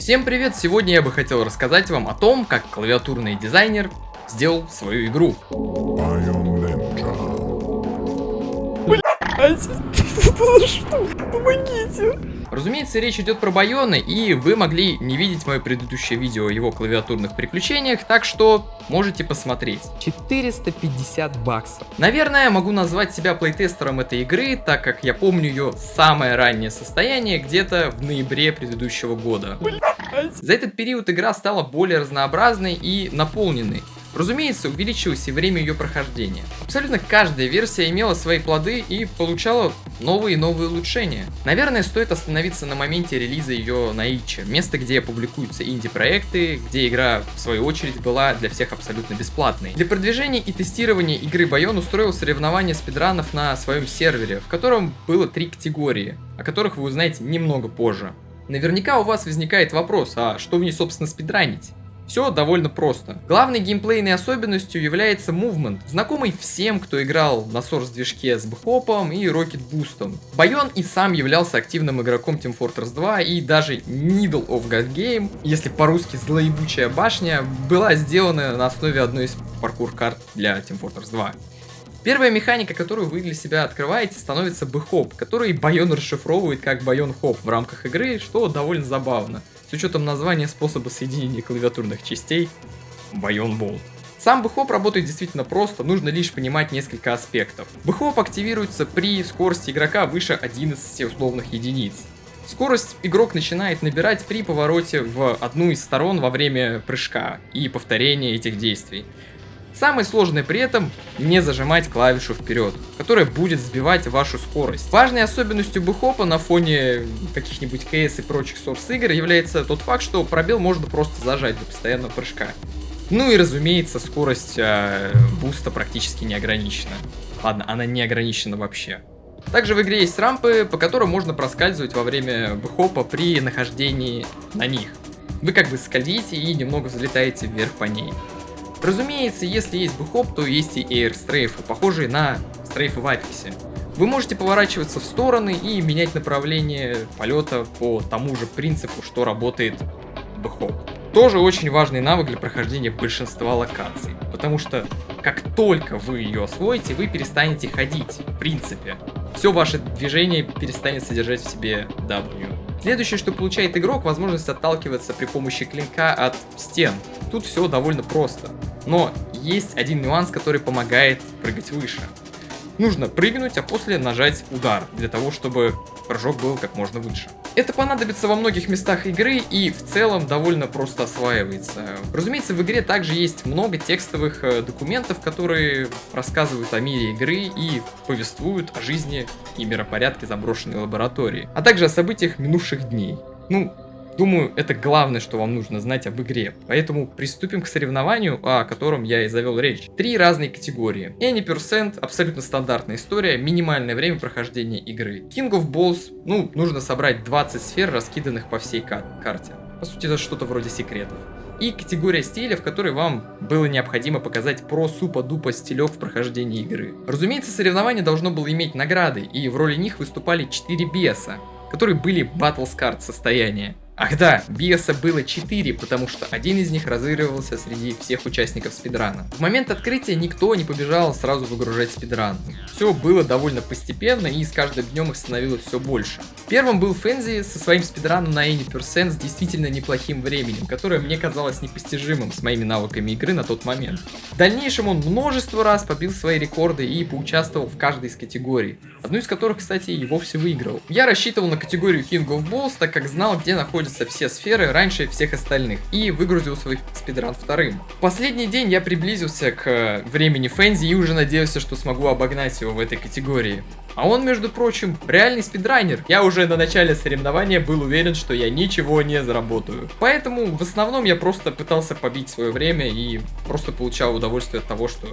Всем привет! Сегодня я бы хотел рассказать вам о том, как клавиатурный дизайнер сделал свою игру. Помогите! Разумеется, речь идет про Байоны, и вы могли не видеть мое предыдущее видео о его клавиатурных приключениях, так что можете посмотреть. 450 баксов. Наверное, могу назвать себя плейтестером этой игры, так как я помню ее самое раннее состояние где-то в ноябре предыдущего года. За этот период игра стала более разнообразной и наполненной. Разумеется, увеличилось и время ее прохождения. Абсолютно каждая версия имела свои плоды и получала новые и новые улучшения. Наверное, стоит остановиться на моменте релиза ее на Иче, место, где публикуются инди-проекты, где игра, в свою очередь, была для всех абсолютно бесплатной. Для продвижения и тестирования игры Байон устроил соревнования спидранов на своем сервере, в котором было 3 категории, о которых вы узнаете немного позже. Наверняка у вас возникает вопрос, а что в ней, собственно, спидранить? Все довольно просто. Главной геймплейной особенностью является Movement, знакомый всем, кто играл на Source движке с бэкхопом и Rocket Boost'ом. Байон и сам являлся активным игроком Team Fortress 2, и даже Needle of God Game, если по-русски злоебучая башня, была сделана на основе одной из паркур-карт для Team Fortress 2. Первая механика, которую вы для себя открываете, становится бэкхоп, который Байон расшифровывает как Байон-хоп в рамках игры, что довольно забавно, с учетом названия способа соединения клавиатурных частей Байон-бол. Сам бэкхоп работает действительно просто, нужно лишь понимать несколько аспектов. Бэкхоп активируется при скорости игрока выше 11 условных единиц. Скорость игрок начинает набирать при повороте в одну из сторон во время прыжка и повторения этих действий. Самое сложное при этом не зажимать клавишу вперед, которая будет сбивать вашу скорость. Важной особенностью бэкхопа на фоне каких-нибудь CS и прочих Source игр является тот факт, что пробел можно просто зажать для постоянного прыжка. Ну и разумеется, скорость буста практически не ограничена. Ладно, она не ограничена вообще. Также в игре есть рампы, по которым можно проскальзывать во время бэкхопа при нахождении на них. Вы как бы скользите и немного взлетаете вверх по ней. Разумеется, если есть бэкхоп, то есть и эйр-стрейфы, похожие на стрейфы в Апексе. Вы можете поворачиваться в стороны и менять направление полета по тому же принципу, что работает бэкхоп. Тоже очень важный навык для прохождения большинства локаций, потому что как только вы ее освоите, вы перестанете ходить, в принципе. Все ваше движение перестанет содержать в себе W. Следующее, что получает игрок, возможность отталкиваться при помощи клинка от стен. Тут все довольно просто. Но есть один нюанс, который помогает прыгать выше. Нужно прыгнуть, а после нажать удар, для того, чтобы прыжок был как можно выше. Это понадобится во многих местах игры и в целом довольно просто осваивается. Разумеется, в игре также есть много текстовых документов, которые рассказывают о мире игры и повествуют о жизни и миропорядке заброшенной лаборатории, а также о событиях минувших дней. Думаю, это главное, что вам нужно знать об игре. Поэтому приступим к соревнованию, о котором я и завел речь. 3 разные категории. Any% абсолютно стандартная история, минимальное время прохождения игры. King of Balls, нужно собрать 20 сфер, раскиданных по всей карте. По сути, это что-то вроде секретов. И категория стиля, в которой вам было необходимо показать про-супа-дупа стилек в прохождении игры. Разумеется, соревнование должно было иметь награды, и в роли них выступали 4 биаса, которые были Battles Card состояния. Ах да, биаса было 4, потому что один из них разыгрывался среди всех участников спидрана. В момент открытия никто не побежал сразу выгружать спидран. Все было довольно постепенно, и с каждым днем их становилось все больше. Первым был Фензи со своим спидраном на Any% с действительно неплохим временем, которое мне казалось непостижимым с моими навыками игры на тот момент. В дальнейшем он множество раз побил свои рекорды и поучаствовал в каждой из категорий, одну из которых, кстати, и вовсе выиграл. Я рассчитывал на категорию King of Balls, так как знал, где находятся все сферы раньше всех остальных, и выгрузил свой спидран вторым. В последний день я приблизился к времени Фензи и уже надеялся, что смогу обогнать его в этой категории. А он, между прочим, реальный спидранер. Я уже на начале соревнования был уверен, что я ничего не заработаю. Поэтому в основном я просто пытался побить свое время и просто получал удовольствие от того, что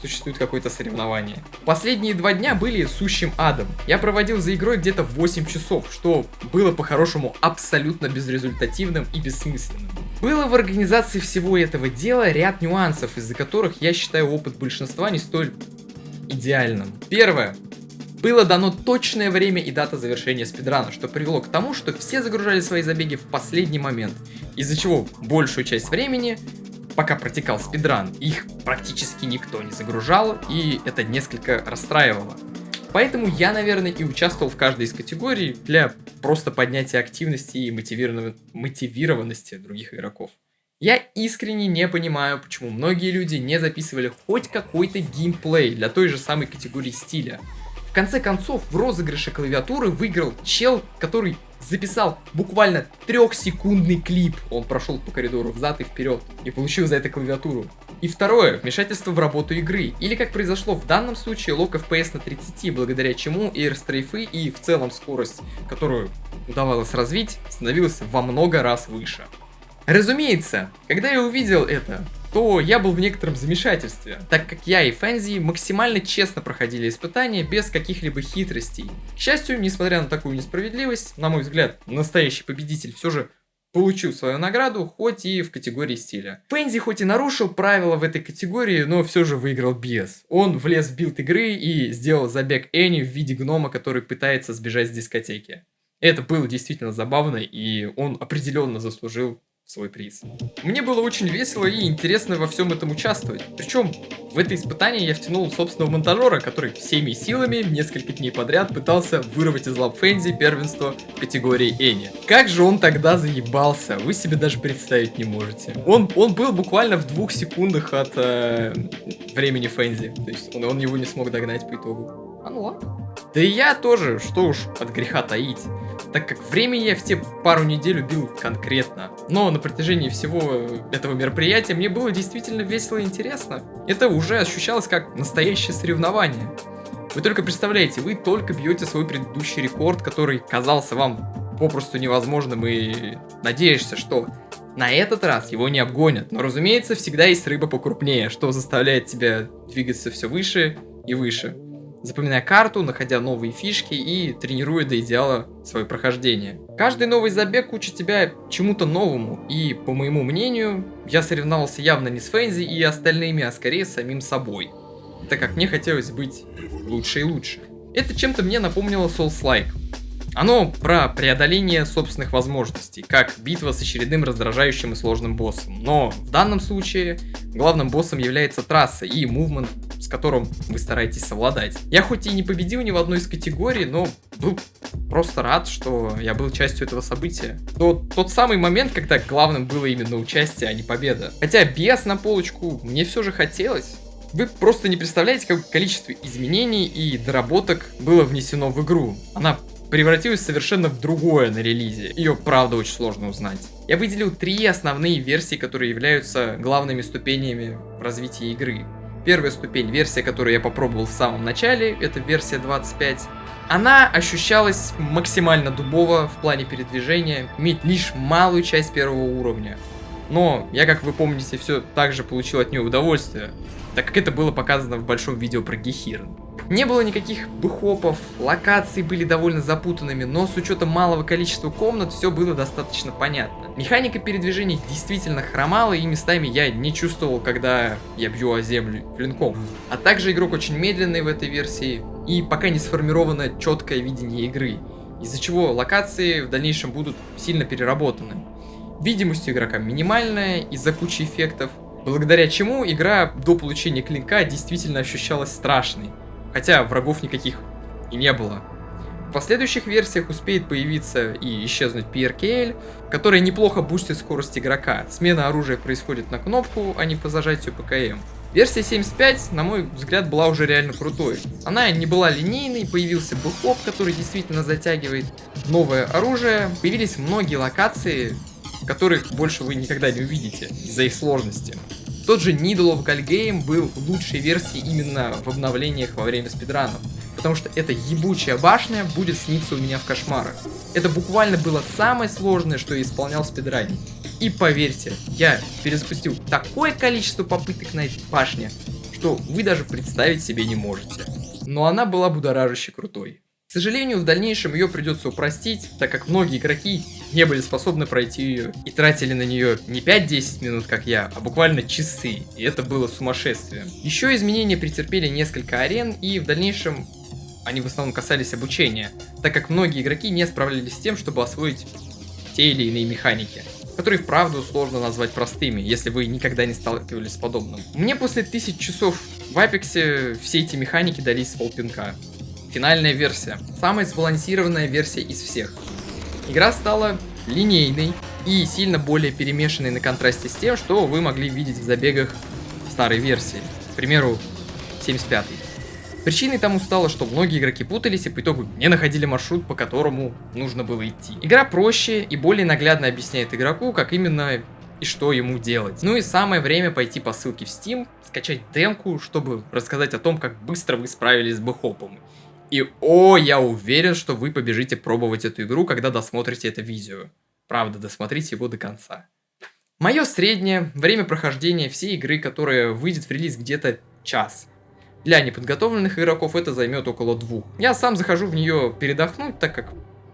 существует какое-то соревнование. Последние 2 дня были сущим адом. Я проводил за игрой где-то 8 часов, что было по-хорошему абсолютно безрезультативным и бессмысленным. Было в организации всего этого дела ряд нюансов, из-за которых я считаю опыт большинства не столь идеальным. Первое. было дано точное время и дата завершения спидрана, что привело к тому, что все загружали свои забеги в последний момент, из-за чего большую часть времени, пока протекал спидран, их практически никто не загружал, и это несколько расстраивало. Поэтому я, наверное, и участвовал в каждой из категорий для просто поднятия активности и мотивированности других игроков. Я искренне не понимаю, почему многие люди не записывали хоть какой-то геймплей для той же самой категории стиля. В конце концов, в розыгрыше клавиатуры выиграл чел, который записал буквально 3-секундный клип. Он прошел по коридору взад и вперед и получил за это клавиатуру. И второе, вмешательство в работу игры. Или как произошло в данном случае, лок FPS на 30, благодаря чему эйрстрейфы и в целом скорость, которую удавалось развить, становилась во много раз выше. Разумеется, когда я увидел это, то я был в некотором замешательстве, так как я и Фэнзи максимально честно проходили испытания без каких-либо хитростей. К счастью, несмотря на такую несправедливость, на мой взгляд, настоящий победитель все же получил свою награду, хоть и в категории стиля. Фэнзи хоть и нарушил правила в этой категории, но все же выиграл без. Он влез в билд игры и сделал забег Энни в виде гнома, который пытается сбежать с дискотеки. Это было действительно забавно, и он определенно заслужил свой приз. Мне было очень весело и интересно во всем этом участвовать. Причем в это испытание я втянул собственного монтажера, который всеми силами несколько дней подряд пытался вырвать из лап Фэнзи первенство в категории Энни. Как же он тогда заебался, вы себе даже представить не можете. Он был буквально в 2 секундах от времени Фэнзи. То есть он его не смог догнать по итогу. А ну ладно. Да и я тоже, что уж от греха таить. Так как времени я в те пару недель убил конкретно. Но на протяжении всего этого мероприятия мне было действительно весело и интересно. Это уже ощущалось как настоящее соревнование. Вы только представляете, вы только бьете свой предыдущий рекорд, который казался вам попросту невозможным, и надеешься, что на этот раз его не обгонят. Но, разумеется, всегда есть рыба покрупнее, что заставляет тебя двигаться все выше и выше, запоминая карту, находя новые фишки и тренируя до идеала свое прохождение. Каждый новый забег учит тебя чему-то новому, и, по моему мнению, я соревновался явно не с Фэнзи и остальными, а скорее с самим собой, так как мне хотелось быть лучше и лучше. Это чем-то мне напомнило Souls-like. Оно про преодоление собственных возможностей, как битва с очередным раздражающим и сложным боссом. Но в данном случае главным боссом является трасса и мувмент, с которым вы стараетесь совладать. Я хоть и не победил ни в одной из категорий, но был просто рад, что я был частью этого события. Тот самый момент, когда главным было именно участие, а не победа. Хотя без на полочку мне все же хотелось. Вы просто не представляете, какое количество изменений и доработок было внесено в игру. Она превратилась совершенно в другое на релизе. Ее, правда, очень сложно узнать. Я выделил 3 основные версии, которые являются главными ступенями в развитии игры. Первая ступень, версия, которую я попробовал в самом начале, это версия 25. Она ощущалась максимально дубово в плане передвижения, имеет лишь малую часть первого уровня. Но я, как вы помните, все так же получил от нее удовольствие, так как это было показано в большом видео про Гехирн. Не было никаких бэхопов, локации были довольно запутанными, но с учетом малого количества комнат все было достаточно понятно. Механика передвижения действительно хромала, и местами я не чувствовал, когда я бью о землю клинком. А также игрок очень медленный в этой версии, и пока не сформировано четкое видение игры, из-за чего локации в дальнейшем будут сильно переработаны. Видимость у игрока минимальная из-за кучи эффектов, благодаря чему игра до получения клинка действительно ощущалась страшной. Хотя врагов никаких и не было. В последующих версиях успеет появиться и исчезнуть PRKL, которая неплохо бустит скорость игрока. Смена оружия происходит на кнопку, а не по зажатию ПКМ. Версия 75, на мой взгляд, была уже реально крутой. Она не была линейной, появился бэхоп, который действительно затягивает. Новое оружие, появились многие локации, которых больше вы никогда не увидите из-за их сложности. Тот же Needle of Galgame был в лучшей версии именно в обновлениях во время спидранов, потому что эта ебучая башня будет сниться у меня в кошмарах. Это буквально было самое сложное, что я исполнял в спидране. И поверьте, я перезапустил такое количество попыток на этой башне, что вы даже представить себе не можете. Но она была будоражаще крутой. К сожалению, в дальнейшем ее придется упростить, так как многие игроки не были способны пройти ее и тратили на нее не 5-10 минут, как я, а буквально часы, и это было сумасшествием. Еще изменения претерпели несколько арен, и в дальнейшем они в основном касались обучения, так как многие игроки не справлялись с тем, чтобы освоить те или иные механики, которые вправду сложно назвать простыми, если вы никогда не сталкивались с подобным. Мне после 1000 часов в Апексе все эти механики дались с полпинка. Финальная версия. Самая сбалансированная версия из всех. Игра стала линейной и сильно более перемешанной на контрасте с тем, что вы могли видеть в забегах старой версии. К примеру, 75-й. Причиной тому стало, что многие игроки путались и по итогу не находили маршрут, по которому нужно было идти. Игра проще и более наглядно объясняет игроку, как именно и что ему делать. Ну и самое время пойти по ссылке в Steam, скачать демку, чтобы рассказать о том, как быстро вы справились с бэхопом. И я уверен, что вы побежите пробовать эту игру, когда досмотрите это видео. Правда, досмотрите его до конца. Мое среднее время прохождения всей игры, которая выйдет в релиз, где-то час. Для неподготовленных игроков это займет около 2. Я сам захожу в нее передохнуть, так как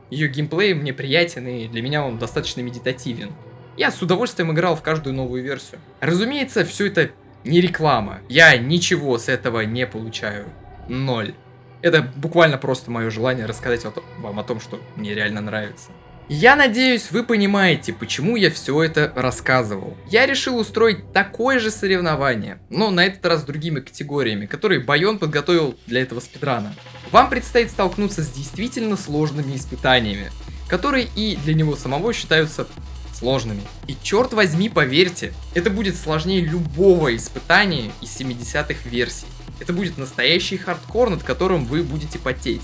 ее геймплей мне приятен и для меня он достаточно медитативен. Я с удовольствием играл в каждую новую версию. Разумеется, все это не реклама. Я ничего с этого не получаю. 0. Это буквально просто мое желание рассказать вам о том, что мне реально нравится. Я надеюсь, вы понимаете, почему я все это рассказывал. Я решил устроить такое же соревнование, но на этот раз с другими категориями, которые Байон подготовил для этого спидрана. Вам предстоит столкнуться с действительно сложными испытаниями, которые и для него самого считаются сложными. И черт возьми, поверьте, это будет сложнее любого испытания из 70-х версий. Это будет настоящий хардкор, над которым вы будете потеть.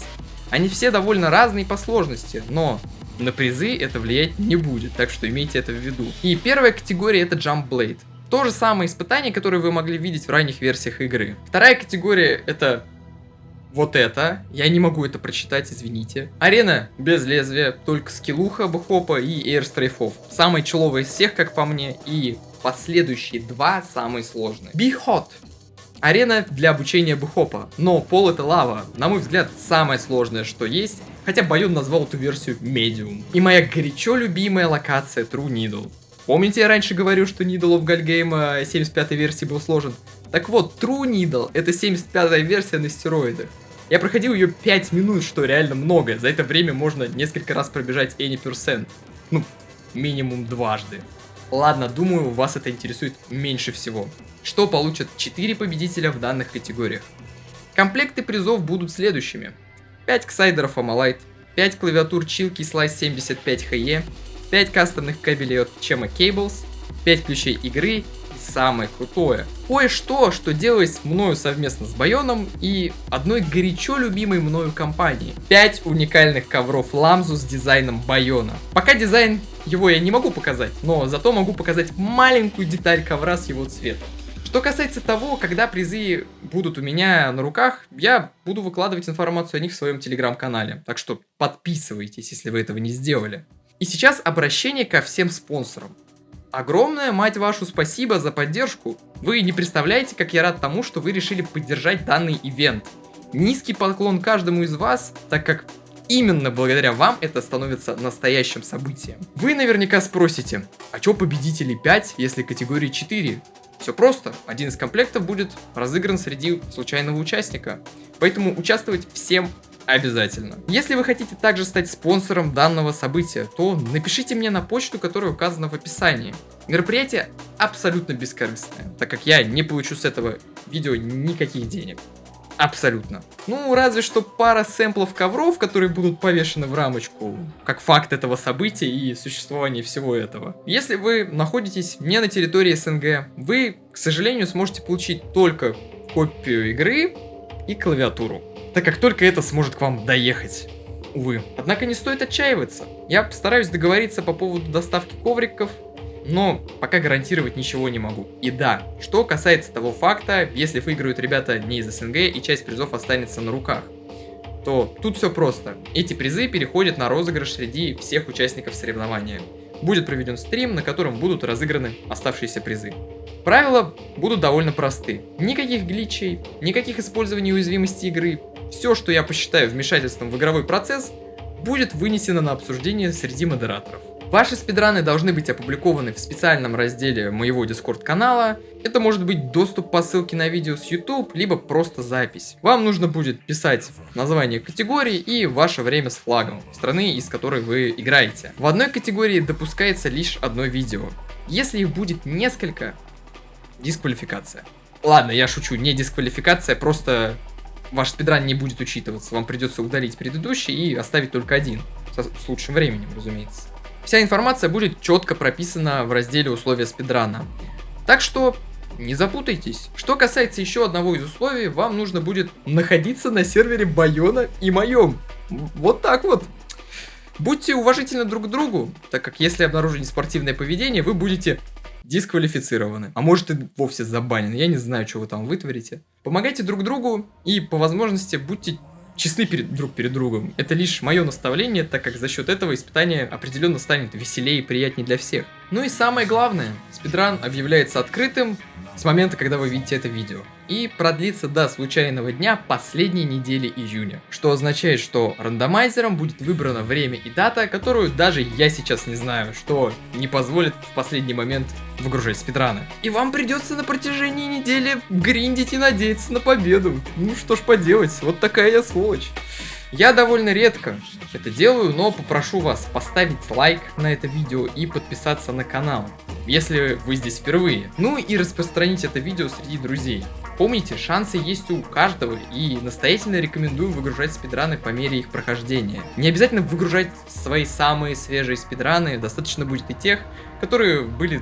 Они все довольно разные по сложности, но на призы это влиять не будет, так что имейте это в виду. И первая категория — это Jump Blade. То же самое испытание, которое вы могли видеть в ранних версиях игры. Вторая категория — это вот это. Я не могу это прочитать, извините. Арена без лезвия, только скиллуха, бэхопа и эйрстрейфов. Самые человые из всех, как по мне, и последующие 2 самые сложные. Be Hot. Арена для обучения бэхопа, но пол — это лава. На мой взгляд, самое сложное, что есть, хотя Байон назвал эту версию Medium. И моя горячо любимая локация True Needle. Помните, я раньше говорил, что Needle of Galgame 75-й версии был сложен? Так вот, True Needle — это 75-я версия на стероидах. Я проходил ее 5 минут, что реально много. За это время можно несколько раз пробежать Any Percent. Ну, минимум дважды. Ладно, думаю, вас это интересует меньше всего. Что получат 4 победителя в данных категориях? Комплекты призов будут следующими. 5 ксайдеров Amolite, 5 клавиатур Chilkey Slice 75HE, 5 кастомных кабелей от Chema Cables, 5 ключей игры и самое крутое, кое-что, что делалось мною совместно с Байоном и одной горячо любимой мною компанией. 5 уникальных ковров Ламзу с дизайном Байона. Пока дизайн его я не могу показать, но зато могу показать маленькую деталь ковра с его цветом. Что касается того, когда призы будут у меня на руках, я буду выкладывать информацию о них в своем телеграм-канале. Так что подписывайтесь, если вы этого не сделали. И сейчас обращение ко всем спонсорам. Огромное, мать вашу, спасибо за поддержку. Вы не представляете, как я рад тому, что вы решили поддержать данный ивент. Низкий поклон каждому из вас, так как именно благодаря вам это становится настоящим событием. Вы наверняка спросите, а чё победителей 5, если категории 4? Все просто, один из комплектов будет разыгран среди случайного участника, поэтому участвовать всем обязательно. Если вы хотите также стать спонсором данного события, то напишите мне на почту, которая указана в описании. Мероприятие абсолютно бескорыстное, так как я не получу с этого видео никаких денег. Абсолютно. Ну, разве что пара сэмплов ковров, которые будут повешены в рамочку, как факт этого события и существования всего этого. Если вы находитесь не на территории СНГ, вы, к сожалению, сможете получить только копию игры и клавиатуру, так как только это сможет к вам доехать. Увы. Однако не стоит отчаиваться. Я постараюсь договориться по поводу доставки ковриков, но пока гарантировать ничего не могу. И да, что касается того факта, если выиграют ребята не из СНГ и часть призов останется на руках, то тут все просто. Эти призы переходят на розыгрыш среди всех участников соревнования. Будет проведен стрим, на котором будут разыграны оставшиеся призы. Правила будут довольно просты. Никаких гличей, никаких использований уязвимости игры. Все, что я посчитаю вмешательством в игровой процесс, будет вынесено на обсуждение среди модераторов. Ваши спидраны должны быть опубликованы в специальном разделе моего Discord канала. Это может быть доступ по ссылке на видео с YouTube, либо просто запись. Вам нужно будет писать название категории и ваше время с флагом страны, из которой вы играете. В одной категории допускается лишь одно видео. Если их будет несколько, дисквалификация. Ладно, я шучу, не дисквалификация, просто ваш спидран не будет учитываться. Вам придется удалить предыдущий и оставить только один. С лучшим временем, разумеется. Вся информация будет четко прописана в разделе условия спидрана. Так что не запутайтесь. Что касается еще одного из условий, вам нужно будет находиться на сервере Байона и моем. Вот так вот. Будьте уважительны друг к другу, так как если обнаружите спортивное поведение, вы будете дисквалифицированы. А может и вовсе забанены. Я не знаю, что вы там вытворите. Помогайте друг другу и по возможности будьте честны друг перед другом. Это лишь мое наставление, так как за счет этого испытание определенно станет веселее и приятнее для всех. Ну и самое главное, спидран объявляется открытым с момента, когда вы видите это видео. И продлится до случайного дня последней недели июня. Что означает, что рандомайзером будет выбрано время и дата, которую даже я сейчас не знаю, что не позволит в последний момент выгружать спидраны. И вам придется на протяжении недели гриндить и надеяться на победу. Ну что ж поделать, вот такая я сволочь. Я довольно редко это делаю, но попрошу вас поставить лайк на это видео и подписаться на канал, если вы здесь впервые. Ну и распространить это видео среди друзей. Помните, шансы есть у каждого, и настоятельно рекомендую выгружать спидраны по мере их прохождения. Не обязательно выгружать свои самые свежие спидраны, достаточно будет и тех, которые были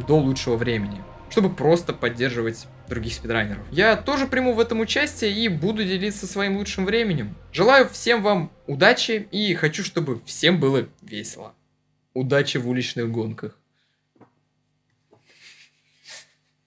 до лучшего времени, чтобы просто поддерживать других спидранеров. Я тоже приму в этом участие и буду делиться своим лучшим временем. Желаю всем вам удачи и хочу, чтобы всем было весело. Удачи в уличных гонках.